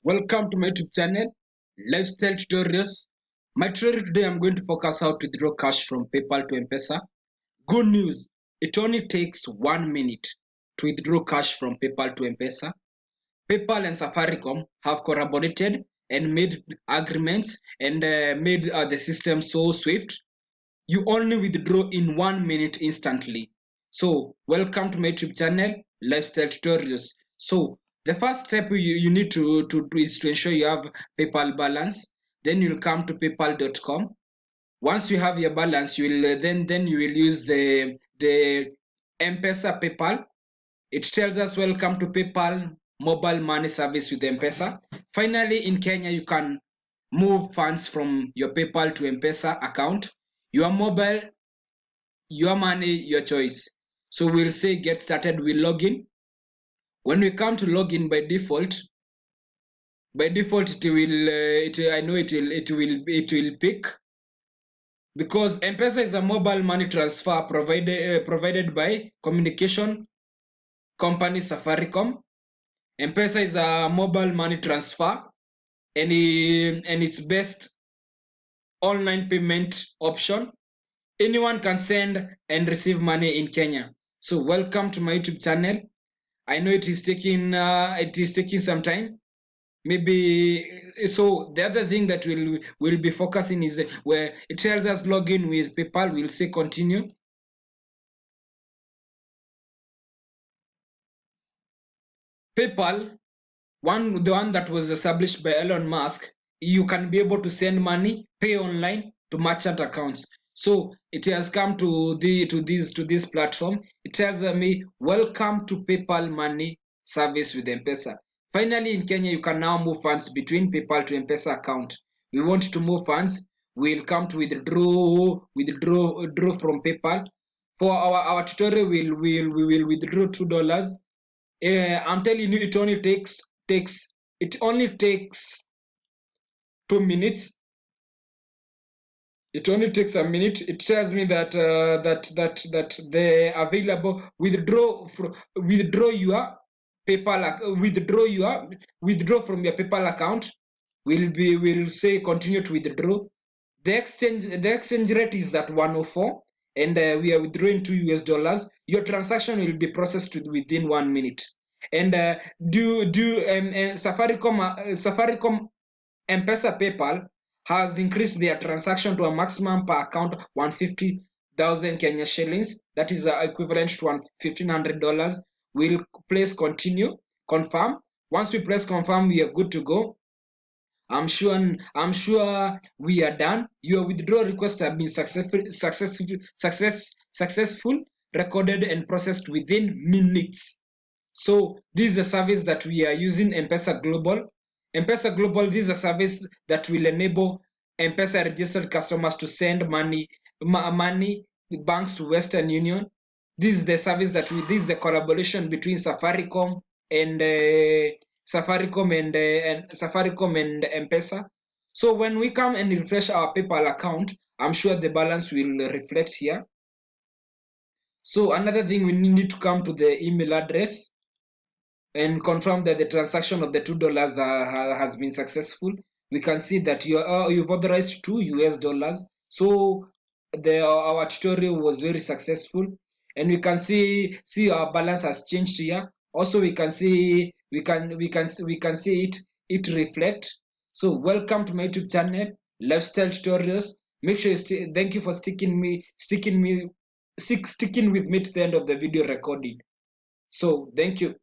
Welcome to my YouTube channel, Lifestyle Tutorials. My tutorial today I'm going to focus how to withdraw cash from PayPal to Mpesa. Good news, it only takes 1 minute to withdraw cash from PayPal to Mpesa. PayPal and Safaricom have collaborated and made agreements and made the system so swift. You only withdraw in 1 minute instantly. So welcome to my YouTube channel, Lifestyle Tutorials. So the first step you need to do is to ensure you have PayPal balance. Then you'll come to paypal.com. Once you have your balance, you will then you will use the Mpesa PayPal. It tells us welcome to PayPal mobile money service with Mpesa. Finally, in Kenya, you can move funds from your PayPal to Mpesa account. Your mobile, your money, your choice. So we'll say get started with login. When we come to login, by default it will pick, because Mpesa is a mobile money transfer provided by communication company Safaricom. Mpesa is a mobile money transfer and it's best online payment option. Anyone can send and receive money in Kenya. So welcome to my YouTube channel. I know it is taking some time. Maybe so. The other thing that we'll be focusing is where it tells us login with PayPal. We'll say continue. PayPal, the one that was established by Elon Musk, you can be able to send money, pay online to merchant accounts. So it has come to this platform. It tells me welcome to PayPal money service with Mpesa. Finally, in Kenya, you can now move funds between PayPal to Mpesa account. We want to move funds. We'll come to withdraw from PayPal. For our tutorial, we will withdraw $2. I'm telling you, it only takes 2 minutes. It only takes a minute. It tells me that the available withdraw from your PayPal, withdraw from your PayPal account. Will say continue to withdraw. The exchange rate is at 104, and we are withdrawing $2. Your transaction will be processed within 1 minute. And Safaricom Mpesa PayPal has increased their transaction to a maximum per account 150,000 Kenya shillings. That is equivalent to $1,500. We'll place confirm. Once we press confirm, we are good to go. I'm sure we are done. Your withdrawal request have been successful, recorded and processed within minutes. So this is a service that we are using, Mpesa Global. Mpesa Global, this is a service that will enable Mpesa registered customers to send money banks to Western Union. This is the service this is the collaboration between Safaricom and Mpesa. So when we come and refresh our PayPal account, I'm sure the balance will reflect here. So another thing, we need to come to the email address and confirm that the transaction of the $2 has been successful. We can see that you've authorized $2. So our tutorial was very successful, and we can see our balance has changed here. Also, we can see it reflect. So welcome to my YouTube channel, Lifestyle Tutorials. Make sure thank you for sticking with me to the end of the video recording. So thank you.